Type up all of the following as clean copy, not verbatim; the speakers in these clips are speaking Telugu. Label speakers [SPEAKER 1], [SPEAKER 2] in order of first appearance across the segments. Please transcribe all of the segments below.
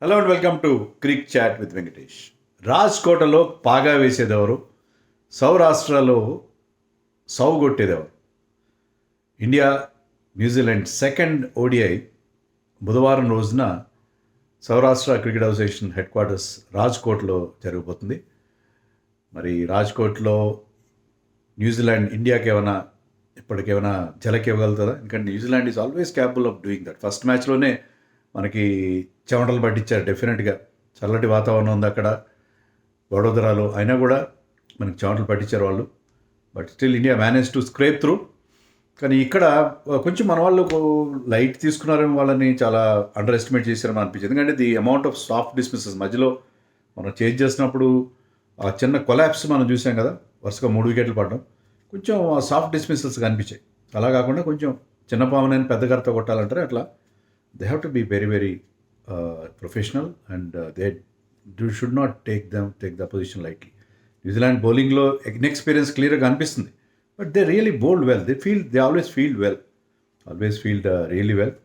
[SPEAKER 1] Hello and welcome to Crick chat with Venkatesh. రాజ్కోటలో పాగా వేసేదెవరు? సౌరాష్ట్రలో సౌగొట్టేదెవరు? ఇండియా న్యూజిలాండ్ సెకండ్ ఓడిఐ బుధవారం రోజున Saurashtra cricket association head quarters రాజ్కోట్లో జరగబోతుంది. మరి రాజ్కోట్లో న్యూజిలాండ్ ఇండియాకి ఇప్పటికేమైనా ఝలక్ ఇవ్వగలుగుతుందా? ఎందుకంటే New Zealand is always capable of doing that. First మ్యాచ్లోనే మనకి చెమటలు పట్టించారు డెఫినెట్గా. చల్లటి వాతావరణం ఉంది అక్కడ వడోదరాలో, అయినా కూడా మనకి చెమటలు పట్టించారు వాళ్ళు. But still India manage to స్క్రేప్ through. కానీ ఇక్కడ కొంచెం మన వాళ్ళు లైట్ తీసుకున్నారేమో, వాళ్ళని చాలా అండర్ ఎస్టిమేట్ చేశారని అనిపించింది. ఎందుకంటే the amount of soft dismisses మధ్యలో మనం చేంజ్ చేసినప్పుడు ఆ చిన్న కొలాప్స్ మనం చూసాం కదా, వరుసగా 3 వికెట్లు పడడం, కొంచెం ఆ సాఫ్ట్ డిస్మిసల్స్ కనిపించాయి. అలా కాకుండా కొంచెం చిన్న పామునని పెద్ద కర్త కొట్టాలంటారు అట్లా. They have to be very very professional and they should not take the position lightly. New Zealand బౌలింగ్లో ఇన్ఎక్స్పీరియన్స్ క్లియర్గా అనిపిస్తుంది. But they really bowled well. They always field really well.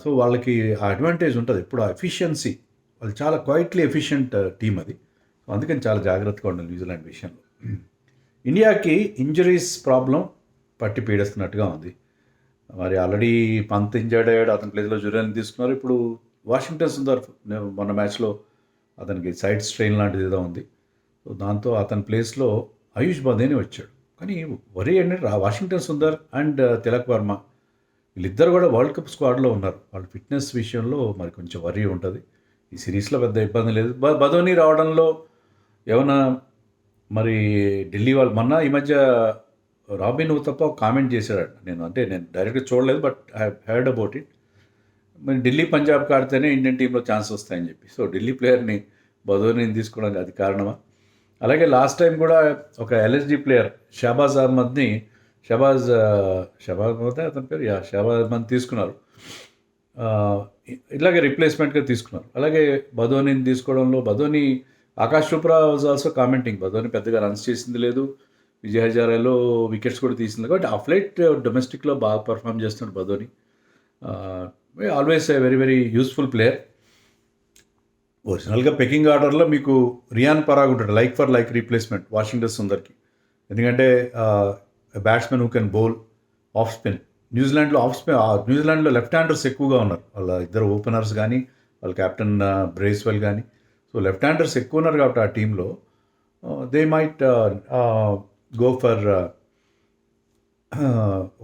[SPEAKER 1] So వాళ్ళకి ఆ అడ్వాంటేజ్ ఉంటుంది ఇప్పుడు, ఆ ఎఫిషియన్సీ. వాళ్ళు చాలా క్వైట్లీ ఎఫిషియంట్ టీం అది. సో అందుకని చాలా జాగ్రత్తగా ఉండాలి న్యూజిలాండ్ విషయంలో. ఇండియాకి ఇంజరీస్ ప్రాబ్లం పట్టి పీడిస్తున్నట్టుగా ఉంది. మరి ఆల్రెడీ పంత్ ఇంజర్డ్ అయ్యాడు, అతని ప్లేస్లో జురేల్ని తీసుకున్నారు. ఇప్పుడు వాషింగ్టన్ సుందర్ మొన్న మ్యాచ్లో అతనికి సైడ్ స్ట్రెయిన్ లాంటిది ఏదో ఉంది. సో దాంతో అతని ప్లేస్లో ఆయుష్ బదేని వచ్చాడు. కానీ వరీ ఏంటంటే వాషింగ్టన్ సుందర్ అండ్ తిలక్ వర్మ వీళ్ళిద్దరు కూడా వరల్డ్ కప్ స్క్వాడ్లో ఉన్నారు. వాళ్ళ ఫిట్నెస్ విషయంలో మరి కొంచెం వరీ ఉంటుంది. ఈ సిరీస్లో పెద్ద ఇబ్బంది లేదు. బదోని రావడంలో ఏమన్నా మరి ఢిల్లీ వాళ్ళు మొన్న ఈ మధ్య రాబిన్ ఉతప్ప కామెంట్ చేశాడు. నేను డైరెక్ట్గా చూడలేదు, but I heard about it. మరి ఢిల్లీ పంజాబ్కి ఆడితేనే ఇండియన్ టీంలో ఛాన్స్ వస్తాయని చెప్పి. సో ఢిల్లీ ప్లేయర్ని బదోనిని తీసుకోవడానికి అది కారణమా? అలాగే లాస్ట్ టైం కూడా ఒక ఎల్ఎస్డి ప్లేయర్ షహబాజ్ అహ్మద్ అతని పేరు షహబాజ్ అహ్మద్ తీసుకున్నారు. ఇలాగే రిప్లేస్మెంట్గా తీసుకున్నారు. అలాగే బదోనిని తీసుకోవడంలో Akash Chopra was also commenting, Badoni పెద్దగా రన్స్ చేసింది లేదు, విజయ్ హజారాలో వికెట్స్ కూడా తీసింది. కాబట్టి ఆ ఫ్లైట్ డొమెస్టిక్లో బాగా పర్ఫామ్ చేస్తున్నాడు Badoni. Always a very very useful player. ఒరిజినల్గా పెకింగ్ ఆర్డర్లో మీకు రియాన్ పరాగ్ ఉంటాడు, like for like replacement Washington సుందర్కి. ఎందుకంటే batsmen who can bowl off spin. న్యూజిలాండ్లో లెఫ్ట్ హ్యాండర్స్ ఎక్కువగా ఉన్నారు. వాళ్ళ ఇద్దరు ఓపెనర్స్ కానీ, వాళ్ళ కెప్టెన్ బ్రేస్వెల్ కానీ. సో లెఫ్ట్ హ్యాండర్స్ ఎక్కువ ఉన్నారు కాబట్టి ఆ టీంలో దే మైట్ గో ఫర్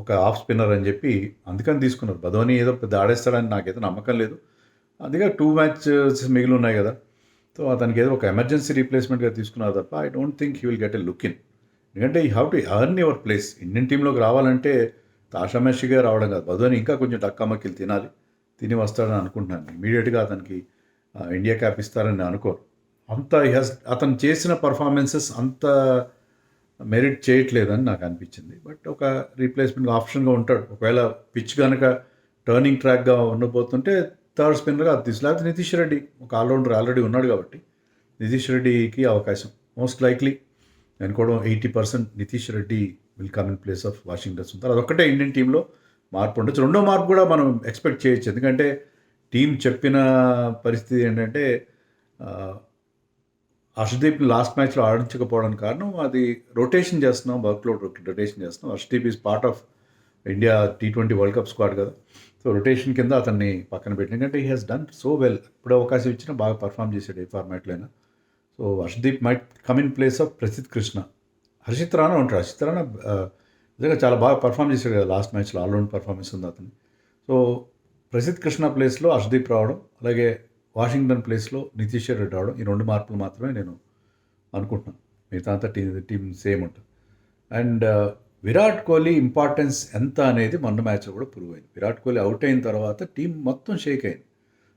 [SPEAKER 1] ఒక ఆఫ్ స్పిన్నర్ అని చెప్పి అందుకని తీసుకున్నారు. బదోని ఏదో పెద్ద ఆడేస్తాడని నాకైతే నమ్మకం లేదు. అందుకే 2 మ్యాచెస్ మిగిలి ఉన్నాయి కదా. సో అతనికి ఏదో ఒక ఎమర్జెన్సీ రీప్లేస్మెంట్గా తీసుకున్నారు తప్ప I don't think he will get a look in. ఎందుకంటే you have to earn your place. Indian టీంలోకి రావాలంటే తాషామెషిగా రావడం కాదు. బదోని ఇంకా కొంచెం టక్కామక్కిలు తిని వస్తాడని అనుకుంటున్నాను. ఇమీడియట్గా అతనికి ఇండియా క్యాప్ ఇస్తారని అనుకోరు. అతను చేసిన పర్ఫార్మెన్సెస్ అంత మెరిట్ చేయట్లేదని నాకు అనిపించింది. బట్ ఒక రీప్లేస్మెంట్ ఆప్షన్గా ఉంటాడు. ఒకవేళ పిచ్ కనుక టర్నింగ్ ట్రాక్గా ఉండబోతుంటే థర్డ్ స్పిన్నర్గా అది లేకపోతే నితీష్ రెడ్డి ఒక ఆల్రౌండర్ ఆల్రెడీ ఉన్నాడు కాబట్టి నితీష్ రెడ్డికి అవకాశం మోస్ట్ లైక్లీ అనుకోవడం 80% Nitish Reddy will come in place of Washington Sundar. అదొక్కటే ఇండియన్ టీంలో మార్పు ఉండొచ్చు. రెండో మార్పు కూడా మనం ఎక్స్పెక్ట్ చేయొచ్చు. ఎందుకంటే టీం చెప్పిన పరిస్థితి ఏంటంటే హర్షదీప్ లాస్ట్ మ్యాచ్లో ఆడించకపోవడానికి కారణం అది రొటేషన్ చేస్తున్నాం, వర్క్లోడ్ రొటేషన్ చేస్తున్నాం. Harshdeep is part of India T20 world cup squad కదా. సో రొటేషన్ కింద అతన్ని పక్కన పెట్టి, ఎందుకంటే he has done so well. ఇప్పుడు అవకాశం ఇచ్చినా బాగా పర్ఫామ్ చేశాడు ఏ ఫార్మాట్లో అయినా. So Harshdeep might come in place of Prasidh Krishna. Harshit Rana ఉంటాడు. హర్షిత్ రాణా నిజంగా చాలా బాగా పర్ఫామ్ చేశాడు కదా లాస్ట్ మ్యాచ్లో, ఆల్రౌండ్ పర్ఫార్మెన్స్ ఉంది అతను. సో ప్రసిద్ధ్ కృష్ణ ప్లేస్లో హర్షదీప్ రావడం, అలాగే వాషింగ్టన్ ప్లేస్లో నితీష్ రెడ్డి రావడం, ఈ 2 మార్పులు మాత్రమే నేను అనుకుంటున్నాను. మిగతా అంతా టీం సేమ్ ఉంటుంది. అండ్ విరాట్ కోహ్లీ ఇంపార్టెన్స్ ఎంత అనేది మొన్న మ్యాచ్లో కూడా ప్రూవ్ అయింది. విరాట్ కోహ్లీ అవుట్ అయిన తర్వాత టీం మొత్తం షేక్ అయింది.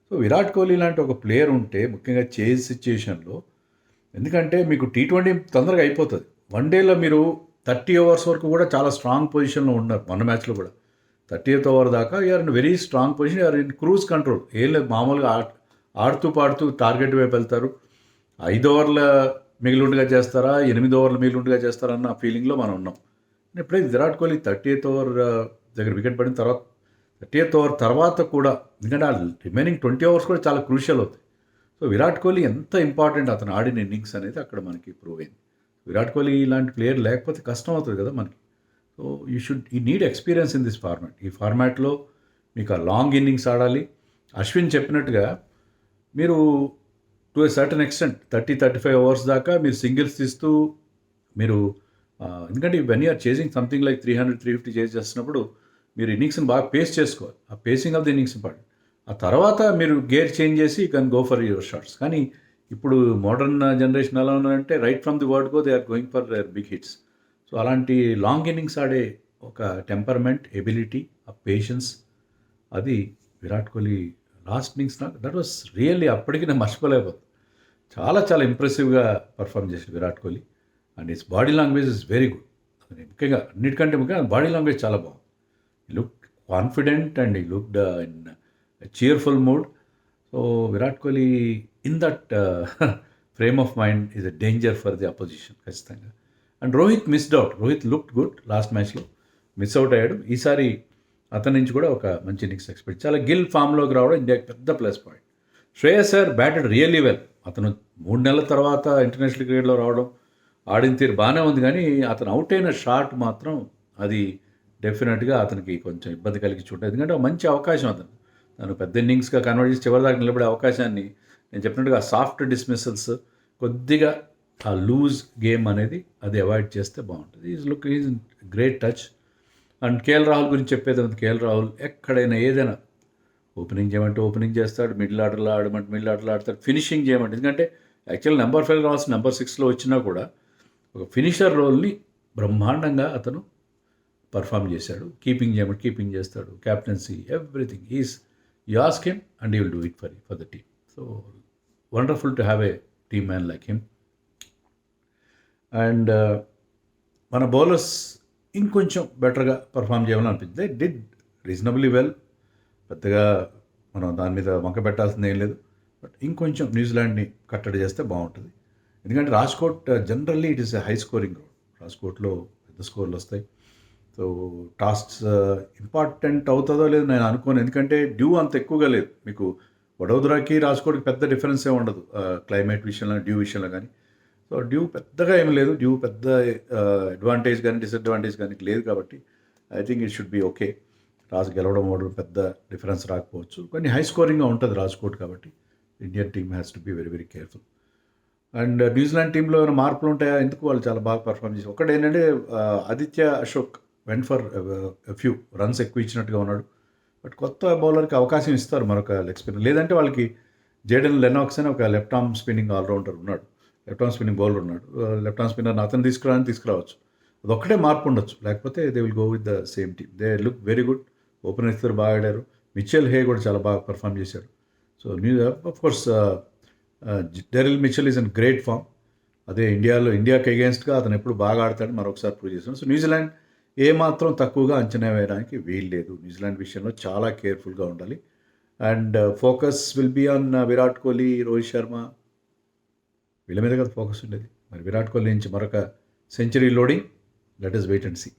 [SPEAKER 1] సో విరాట్ కోహ్లీ లాంటి ఒక ప్లేయర్ ఉంటే, ముఖ్యంగా చేజ్ సిచ్యుయేషన్లో, ఎందుకంటే మీకు T20 తొందరగా అయిపోతుంది. వన్డేలో మీరు 30 ఓవర్స్ వరకు కూడా చాలా స్ట్రాంగ్ పొజిషన్లో ఉన్నారు. మొన్న మ్యాచ్లో కూడా 30th ఓవర్ దాకా you are in very strong position, you are in cruise control. ఏం లేదు, మామూలుగా ఆడుతూ పాడుతూ టార్గెట్ వైపు వెళ్తారు. 5 ఓవర్ల మిగిలిండుగా చేస్తారా, 8 ఓవర్లు మిగిలిండుగా చేస్తారా అన్న ఫీలింగ్లో మనం ఉన్నాం. ఎప్పుడైతే విరాట్ కోహ్లీ 30th ఓవర్ దగ్గర వికెట్ పడిన తర్వాత 30th ఓవర్ తర్వాత కూడా, ఎందుకంటే ఆ రిమైనింగ్ 20 ఓవర్స్ కూడా చాలా క్రూషియల్ అవుతాయి. సో విరాట్ కోహ్లీ ఎంత ఇంపార్టెంట్ అతను ఆడిన ఇన్నింగ్స్ అనేది అక్కడ మనకి ప్రూవ్ అయింది. విరాట్ కోహ్లీ ఇలాంటి ప్లేయర్ లేకపోతే కష్టం అవుతుంది కదా మనకి. So you need experience in this format. ఈ ఫార్మాట్లో మీకు ఆ లాంగ్ ఇన్నింగ్స్ ఆడాలి. అశ్విన్ చెప్పినట్టుగా మీరు to a certain extent 30-35 overs దాకా మీరు సింగిల్స్ తీస్తూ మీరు ఎందుకంటే when you're chasing something like 300-350 చేసేస్తున్నప్పుడు మీరు ఇన్నింగ్స్ని బాగా పేస్ చేసుకోవాలి. ఆ pacing of the innings important. ఆ తర్వాత మీరు గేర్ చేంజ్ చేసి you can go for your shots. కానీ ఇప్పుడు మోడర్న్ జనరేషన్ ఎలా ఉన్నారంటే right from the word go they are going for their big hits. So అలాంటి లాంగ్ ఇన్నింగ్స్ ఆడే ఒక టెంపర్మెంట్, ఎబిలిటీ, ఆ పేషెన్స్, అది విరాట్ కోహ్లీ లాస్ట్ ఇన్నింగ్స్ నాకు దట్ వాస్ రియల్లీ అప్పటికి నేను మర్చిపోలేకపోతుంది. చాలా చాలా ఇంప్రెసివ్గా పర్ఫామ్ చేశాడు Virat Kohli. And his body language is very good. ముఖ్యంగా అన్నిటికంటే ముఖ్యంగా బాడీ లాంగ్వేజ్ చాలా బాగుంది. ఈ లుక్ కాన్ఫిడెంట్ అండ్ ఈ looked in cheerful mood. So Virat Kohli in that frame of mind is a danger for the opposition ఖచ్చితంగా. And Rohit missed out. Rohit looked good last మ్యాచ్లో, మిస్ అవుట్ అయ్యాడు. ఈసారి అతని నుంచి కూడా ఒక మంచి ఇన్నింగ్స్ ఎక్స్పెక్ట్. చాలా గిల్ ఫామ్లోకి రావడం ఇండియాకి పెద్ద plus point. Shreyas Iyer batted really well. అతను 3 నెలల తర్వాత ఇంటర్నేషనల్ క్రికెట్లో రావడం, ఆడిన తీరు బాగానే ఉంది. కానీ అతను అవుట్ అయిన షాట్ మాత్రం అది డెఫినెట్గా అతనికి కొంచెం ఇబ్బంది కలిగించి ఉంటుంది. ఎందుకంటే ఒక మంచి అవకాశం అతను తను పెద్ద ఇన్నింగ్స్గా కన్వర్ట్ చేసి చివరిదాకా నిలబడే అవకాశాన్ని, నేను చెప్పినట్టుగా సాఫ్ట్ డిస్మిసల్స్, కొద్దిగా ఆ లూజ్ గేమ్ అనేది అది అవాయిడ్ చేస్తే బాగుంటుంది. Is great touch. And KL Rahul గురించి చెప్పేది ఉంది. కేఎల్ రాహుల్ ఎక్కడైనా ఏదైనా ఓపెనింగ్ చేయమంటే ఓపెనింగ్ చేస్తాడు, మిడిల్ ఆర్డర్లో ఆడమంటే మిడిల్ ఆర్డర్లో ఆడతాడు, ఫినిషింగ్ చేయమంటే, ఎందుకంటే యాక్చువల్ నెంబర్ 5 రావాల్సిన నెంబర్ 6లో వచ్చినా కూడా ఒక ఫినిషర్ రోల్ని బ్రహ్మాండంగా అతను పర్ఫామ్ చేశాడు. కీపింగ్ చేయమంటే కీపింగ్ చేస్తాడు, captaincy, everything. You ask him and he will do it for the team. So wonderful to have a team man like him. And మన బౌలర్స్ ఇంకొంచెం బెటర్గా పర్ఫామ్ చేయాలని అనిపించింది. They did reasonably well. పెద్దగా మనం దాని మీద వంక పెట్టాల్సింది ఏం లేదు. బట్ ఇంకొంచెం న్యూజిలాండ్ని కట్టడి చేస్తే బాగుంటుంది. ఎందుకంటే Rajkot generally it is a high scoring ground. రాజ్కోట్లో పెద్ద స్కోర్లు వస్తాయి. సో టాస్క్స్ ఇంపార్టెంట్ అవుతుందో లేదో నేను అనుకోను. ఎందుకంటే డ్యూ అంత ఎక్కువగా లేదు. మీకు వడోదరాకి రాజ్కోట్కి పెద్ద డిఫరెన్స్ ఏ ఉండదు క్లైమేట్ విషయంలో, డ్యూ విషయంలో కానీ. సో డ్యూ పెద్దగా ఏం లేదు. డ్యూ పెద్ద అడ్వాంటేజ్ కానీ డిసడ్వాంటేజ్ కానీ లేదు. కాబట్టి I think it should be okay. రాజు గెలవడం వాడు పెద్ద డిఫరెన్స్ రాకపోవచ్చు. కానీ హై స్కోరింగ్గా ఉంటుంది రాజ్కోట్. కాబట్టి Indian team has to be very very careful. And New Zealand టీంలో ఏమైనా మార్పులు ఉంటాయా? ఎందుకు వాళ్ళు చాలా బాగా పర్ఫామ్ చేసి, ఒకటి ఏంటంటే Aditya Ashok went for few runs ఎక్కువ ఇచ్చినట్టుగా ఉన్నాడు. బట్ కొత్త బౌలర్కి అవకాశం ఇస్తారు మరొక లెగ్ స్పిన్నర్. లేదంటే వాళ్ళకి జేడెన్ లెనాక్స్ అని ఒక లెఫ్ట్ ఆర్మ్ స్పిన్నింగ్ ఆల్రౌండర్ ఉన్నాడు, లెఫ్ట్ ఆర్మ్ స్పిన్నింగ్ బౌలర్ ఉన్నాడు. లెఫ్ట్ ఆర్మ్ స్పిన్నర్ అతను తీసుకురావచ్చు. అదొక్కటే మార్పు ఉండొచ్చు. లేకపోతే they will go with the same team. They look very good. Opener ఇద్దరు బాగా ఆడారు. మిచెల్ హే కూడా చాలా బాగా పర్ఫామ్ చేశాడు. So of course Daryl Mitchell is in great form. అదే ఇండియాకి అగేన్స్ట్గా అతను ఎప్పుడు బాగా ఆడతాడు మరొకసారి ప్రూవ్ చేశాడు. సో న్యూజిలాండ్ ఏమాత్రం తక్కువగా అంచనా వేయడానికి వీల్లేదు. న్యూజిలాండ్ విషయంలో చాలా కేర్ఫుల్గా ఉండాలి. And focus will be on Virat Kohli, Rohit Sharma, వీళ్ళ మీద కదా ఫోకస్ ఉండేది. మరి విరాట్ కోహ్లీ నుంచి మరొక century loading, let us wait and see.